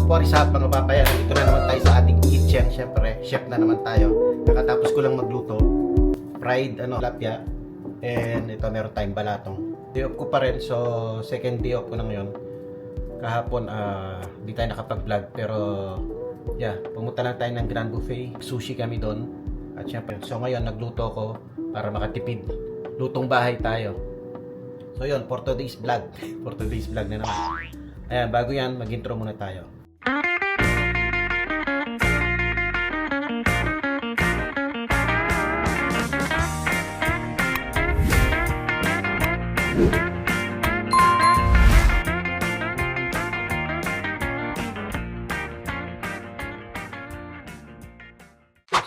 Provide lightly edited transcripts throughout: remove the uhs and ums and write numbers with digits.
What is up mga papayan? Dito na naman tayo sa ating kitchen. Siyempre, chef na naman tayo. Nakatapos ko lang magluto. Fried tilapia. And ito meron tayong balatong. Day off ko pa rin. So second day off ko na ngayon. Kahapon di tayo nakapag-vlog. Pero yeah, pumunta lang tayo ng Grand Buffet. Sushi kami doon. At siyempre, so ngayon nagluto ko para makatipid. Lutong bahay tayo. So yun, for today's vlog. For today's vlog na naman. Ayan, bago yan, mag-intro muna tayo.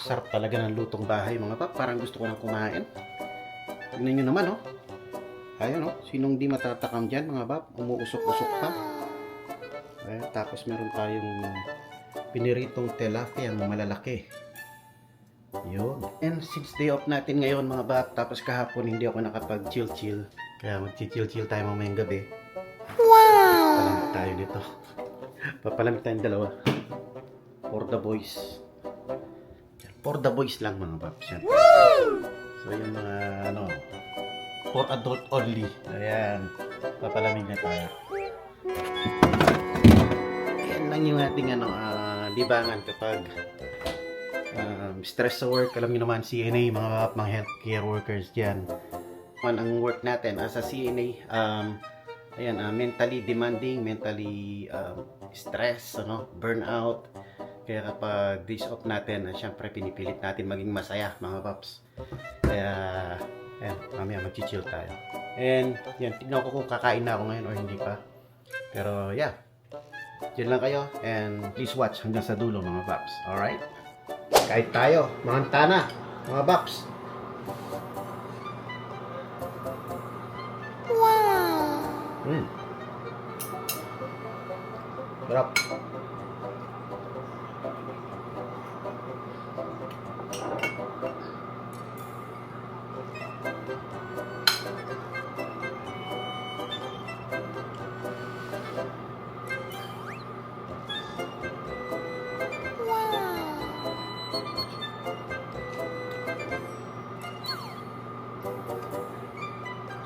Sarap talaga ng lutong bahay mga pap. Parang gusto ko nang kumain. Tignan nyo naman oh. Ayun oh. Sinong di matatakam dyan mga pap. Umuusok-usok pa. Ayan, tapos meron tayong piniritong tilapia ang malalaki. Yun. And since day off natin ngayon mga pap. Tapos kahapon hindi ako nakapag-chill-chill. Kaya mag-chill-chill tayo mamayang gabi. Wow! Palamig tayo dito. Papalamig tayong dalawa. For the boys. For the boys lang mga paps. So yung mga for adult only. Ayan. Papalamig na tayo. Ayan lang yung ating libangan kapag stress sa work. Alam niyo naman CNA mga healthcare workers diyan. Ang work natin as a CNA ayan, mentally demanding, mentally stress, burnout. Kaya kapag days off natin, syempre pinipilit natin maging masaya mga paps. Kaya, ayan, mamaya mag-chill tayo. And, yan, tignan ko kung kakain na ako ngayon or hindi pa. Pero, yeah. Diyan lang kayo. And, please watch hanggang sa dulo mga paps. Alright? Kain tayo. Mga tana, mga paps. Wow! Sarap.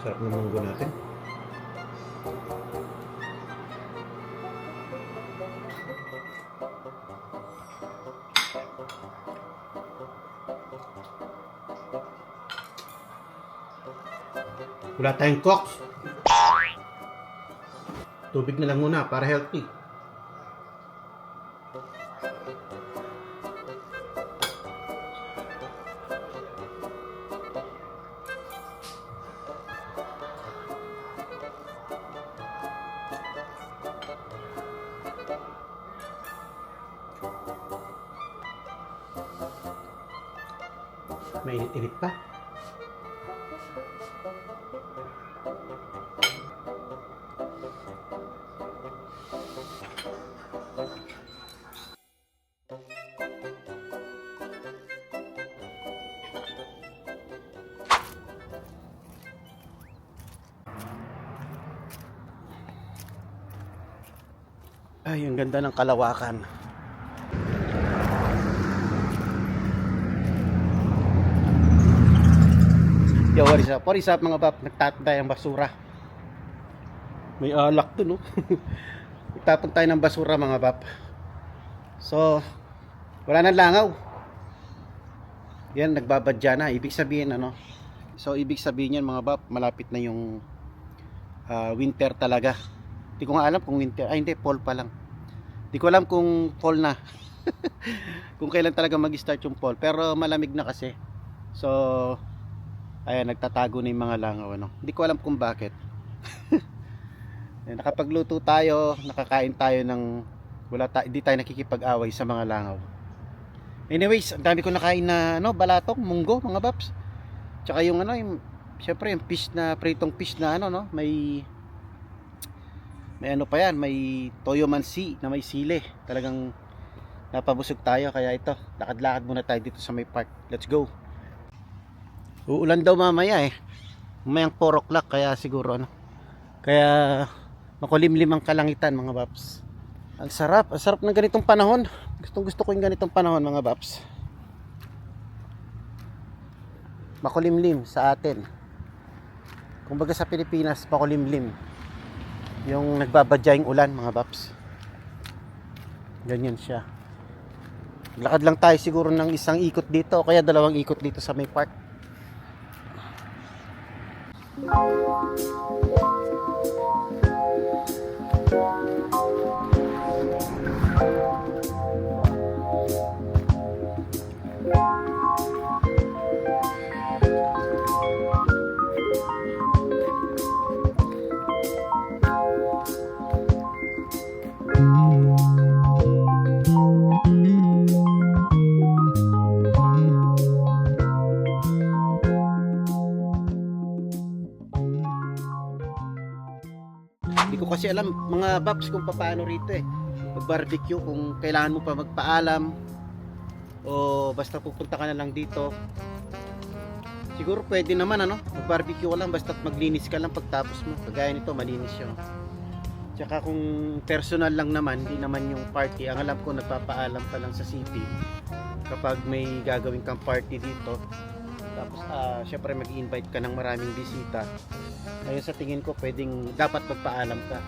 Sarap ng munggo natin. Wala tayong cooks. Tubig na lang muna para healthy. Mainit-init pa. Ay, ang ganda ng kalawakan. Yo, what is up? What is up mga pap? Nagtatapon tayo ng basura. May alak dun, no? Nagtapon tayo ng basura mga pap. So, wala nang langaw. Yan, nagbabadya na. Ibig sabihin, So, ibig sabihin yan mga pap, malapit na yung winter talaga. Hindi ko nga alam kung winter. Ay, hindi, fall pa lang. Hindi ko alam kung fall na. Kung kailan talaga mag-start yung fall. Pero malamig na kasi. So, ayan, nagtatago na yung mga langaw. Hindi ko alam kung bakit. Nakapagluto tayo, nakakain tayo ng hindi tayo nakikipag-away sa mga langaw. Anyways, ang dami ko nakain na balatong, munggo, mga paps. Tsaka yung syempre yung fish na, pritong fish na may pa yan, may toyo mansi na may sili. Talagang napabusog tayo, kaya ito, lakad-lakad muna tayo dito sa may park. Let's go. Uulan daw mamaya Mamayang 4 o'clock, kaya siguro kaya makulimlim ang kalangitan mga paps. Ang sarap ng ganitong panahon. Gusto ko yung ganitong panahon mga Baps. Makulimlim sa atin. Kumbaga sa Pilipinas, makulimlim. Yung nagbabadya yung ulan mga Baps. Ganyan siya. Lakad lang tayo siguro ng isang ikot dito o kaya dalawang ikot dito sa may park. Hindi ko kasi alam mga Baps kung paano rito mag-barbecue, kung kailangan mo pa magpaalam o basta pupunta ka na lang dito. Siguro pwede naman mag-barbecue ka lang basta maglinis ka lang pagtapos mo. Kagaya nito, malinis siya. Tsaka kung personal lang naman, hindi naman yung party. Ang alam ko, nagpapaalam pa lang sa city kapag may gagawin kang party dito. Tapos syempre mag-invite ka ng maraming bisita. Ayun, sa tingin ko pwedeng dapat magpaalam ka.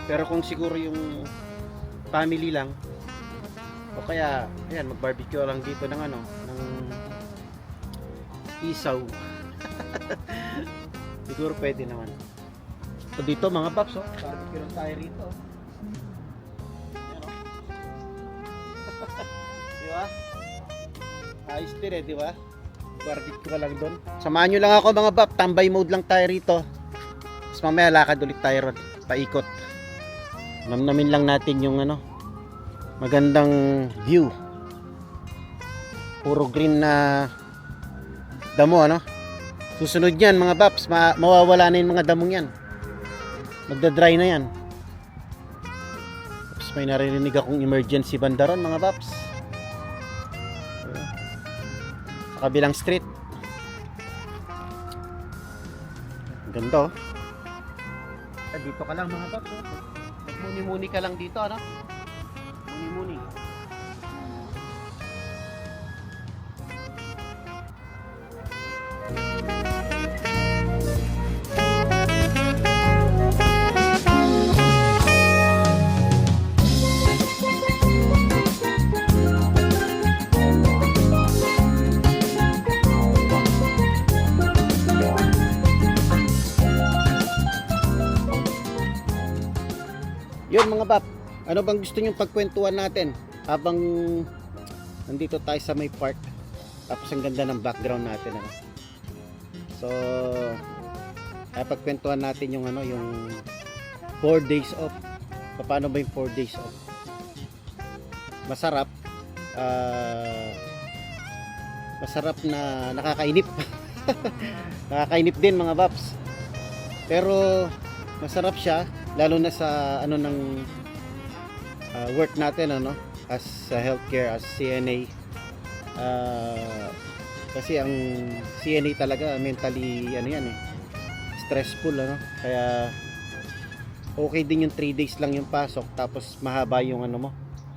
Pero kung siguro yung family lang o kaya ayan, mag-barbecue lang dito ng ng isaw. Siguro pwede naman. So dito mga Paps, barbecue lang tayo rito. Di ba? Ayos din di ba? Barbecue ka lang doon. Samahan nyo lang ako mga Bap, tambay mode lang tayo rito. Tapos mamaya lakad ulit tayo ron, paikot. Namnamin lang natin yung magandang view. Puro green na damo Susunod yan mga Baps, mawawala na yung mga damong yan. Magda-dry na yan. Tapos may naririnig akong emergency banda ron mga Baps. Sa kabilang street. Ganda dito ka lang mga Baps. Muni-muni ka lang dito muni-muni. Yun mga Bap, ano bang gusto nyong pagkwentuhan natin habang nandito tayo sa may park? Tapos ang ganda ng background natin So pagkwentuhan natin yung yung 4 days off. Paano ba yung 4 days off? Masarap. Masarap na nakakainip. Nakakainip din mga Baps. Pero masarap siya lalo na sa ng work natin as healthcare, as CNA. Kasi ang CNA talaga mentally stressful kaya okay din yung 3 days lang yung pasok tapos mahaba yung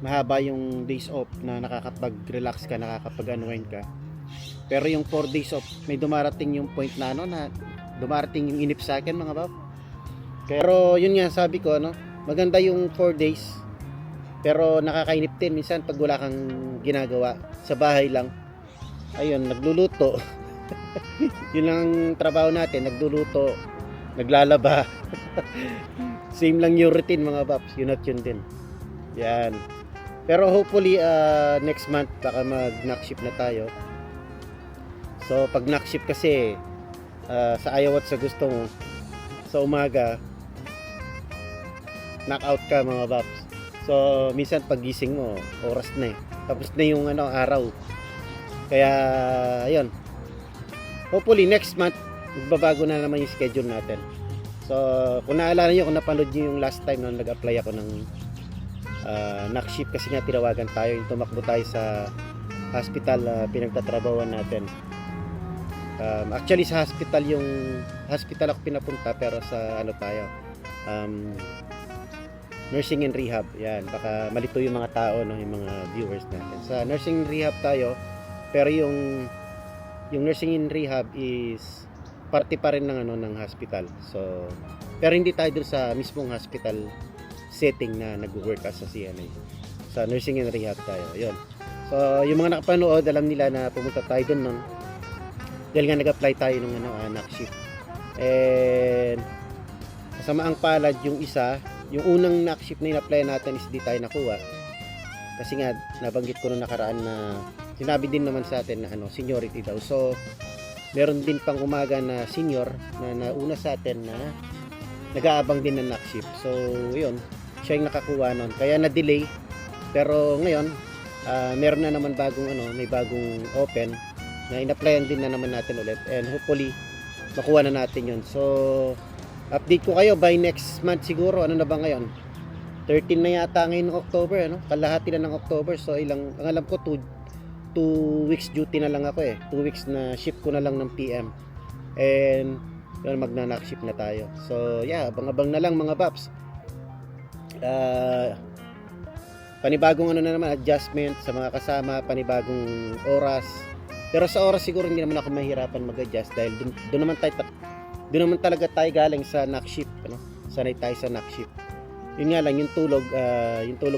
mahaba yung days off na nakakapag-relax ka, nakakapag-unwind ka. Pero yung 4 days off may dumarating yung point na na dumarating yung inip sa akin mga Bab. Pero yun nga sabi ko maganda yung 4 days pero nakakainip din minsan pag wala kang ginagawa sa bahay lang. Ayun, nagluluto. Yun lang trabaho natin, nagluluto, naglalaba. Same lang yung routine mga Babs, yun at yun din. Yan. Pero hopefully next month baka mag-knock shift na tayo. So pag knock shift kasi sa ayaw at sa gusto mo sa umaga knockout ka mga Babs. So minsan pagising mo oras na tapos na yung araw. Kaya ayun, hopefully next month magbabago na naman yung schedule natin. So kung naalala nyo, kung napanood nyo yung last time na nag-apply ako ng knock shift kasi nga tinawagan tayo, yung tumakbo tayo sa hospital pinagtatrabawan natin. Actually sa hospital ako pinapunta pero sa tayo nursing and rehab. Yan, baka malito yung mga tao, no, yung mga viewers natin. Sa nursing and rehab tayo, pero yung nursing and rehab is parte pa rin ng ng hospital. So, pero hindi tayo dun sa mismong hospital setting na nag-work as sa CNA. Sa nursing and rehab tayo. 'Yon. So, yung mga nakapanood, alam nila na pumunta tayo dun noon. Dahil nga nag-apply tayo ng night shift. And kasamaang palad yung isa, yung unang night shift na in-apply natin is di tayo nakuha. Kasi nga nabanggit ko nung nakaraan na sinabi din naman sa atin na seniority daw. So, meron din pang umaga na senior na nauna sa atin na nag-aabang din ng night shift. So, yun, siya yung nakakuha nun. Kaya na-delay. Pero ngayon, meron na naman bagong may bagong open na in-applyan din na naman natin ulit. And hopefully, makuha na natin yun. So, update ko kayo by next month siguro. Ano na ba ngayon? 13 na yata ngayon ng October, kalahati na ng October. So, ang alam ko, 2 weeks duty na lang ako 2 weeks na shift ko na lang ng PM. And, yun, magna-knock shift na tayo. So, yeah, abang-abang na lang mga paps. Panibagong na naman, adjustment sa mga kasama, panibagong oras. Pero sa oras siguro hindi naman ako mahirapan mag-adjust dahil doon naman talaga tayo galing sa knock shift, Sanay tayo sa knock shift. Yun nga lang yung tulog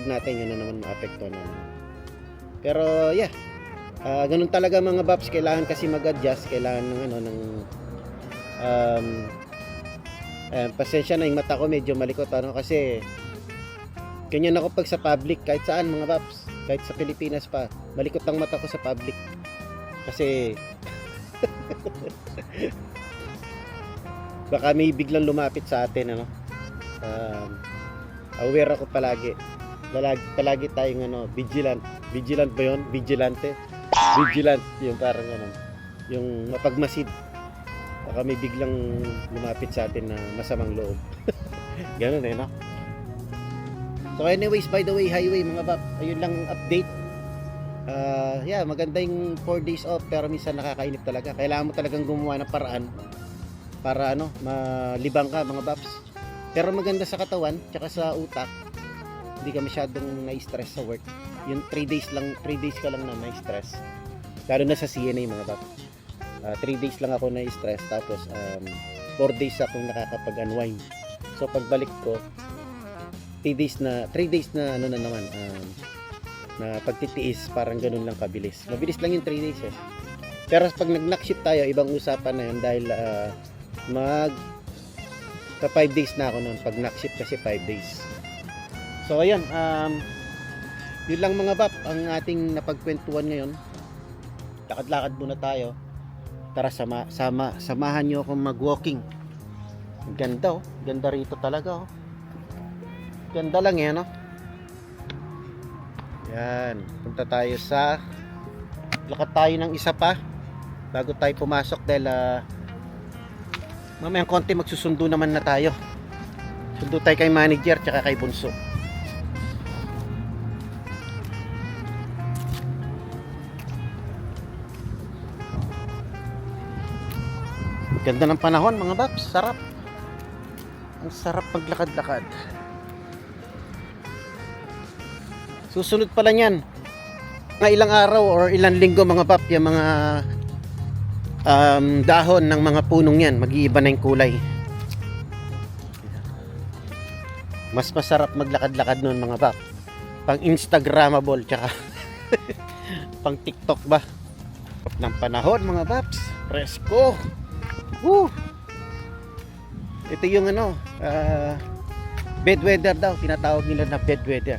natin yun na naman maapekto naman. Pero yeah, ganun talaga mga babs, kailangan kasi mag-adjust, kailangan ng pasensya na yung mata ko medyo malikot kasi ganyan ako pag sa public, kahit saan mga babs, kahit sa Pilipinas pa, malikot ang mata ko sa public kasi baka may biglang lumapit sa atin aware ako palagi tayong vigilant ba yun? Vigilant yung parang yung mapagmasid, baka may biglang lumapit sa atin na masamang loob. Ganun no? So anyways, by the way, highway mga bab, ayun lang update. Yeah, maganda yung 4 days off pero minsan nakakainip talaga. Kailangan mo talagang gumawa ng paraan para malibang ka mga babs. Pero maganda sa katawan tsaka sa utak. Hindi ka masyadong na-stress sa work. Yung 3 days ka lang na na-stress. Lalo na sa CNA mga babs. 3 days lang ako na-stress tapos 4 days akong nakakapag-unwind. So pagbalik ko 3 days na naman na pagtitiis, parang ganun lang kabilis. Mabilis lang yung 3 days Pero pag nag-knock shift tayo, ibang usapan na yun dahil pa 5 days na ako noon pag knock shift kasi 5 days. So ayun, yun lang mga bap ang ating napagkwentuhan ngayon. Lakad-lakad muna tayo. Tara, samahan nyo akong mag-walking. Ganda ganda rito talaga Ganda lang Yan, punta tayo lakad tayo ng isa pa bago tayo pumasok dahil mamayang konti magsusundo naman na tayo. Sundo tayo kay manager tsaka kay Bunso. Ganda ng panahon mga babs, sarap. Ang sarap maglakad-lakad. Susunod pala niyan mga ilang araw or ilang linggo mga pap, yung mga dahon ng mga punong yan mag-iiba na yung kulay. Mas masarap maglakad-lakad noon mga pap, pang instagramable tsaka pang tiktok ba ng panahon mga paps. Presko. Woo! Ito yung bed weather daw, tinatawag nila na bed weather.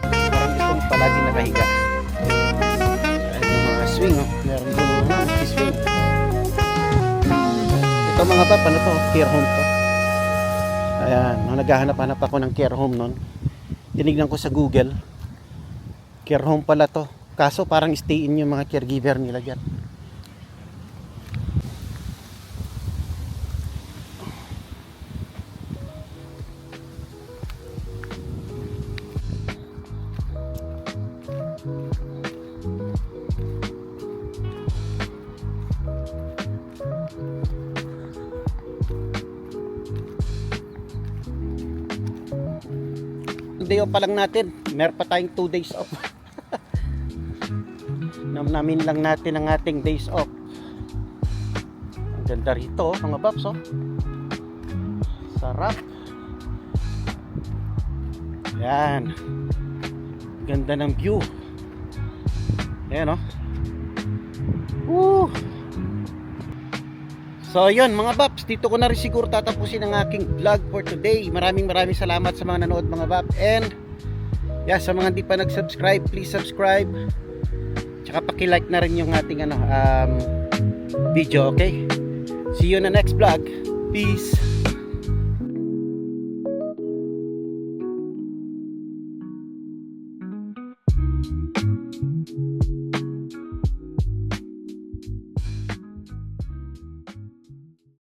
Parang itong palagi nakahiga. Yung mga swing, meron doon mga swing. Ito mga pap, care home to. Ayan, nung naghahanap-hanap ako ng care home noon, tinignan ko sa Google, care home pala to. Kaso parang stay in yung mga caregiver nila dyan. first day off pa lang natin. Meron pa tayong 2 days off. Namnamin lang natin ang ating days off. Ang ganda rito mga paps, oh. Sarap. Yan. Ganda ng view. Ayan, oh. Woo! So yun mga paps, dito ko na rin siguro tatapusin ang aking vlog for today. Maraming salamat sa mga nanood mga paps. And yeah, sa mga hindi pa nag-subscribe, please subscribe. Tsaka paki-like na rin yung ating video, okay? See you in the next vlog. Peace!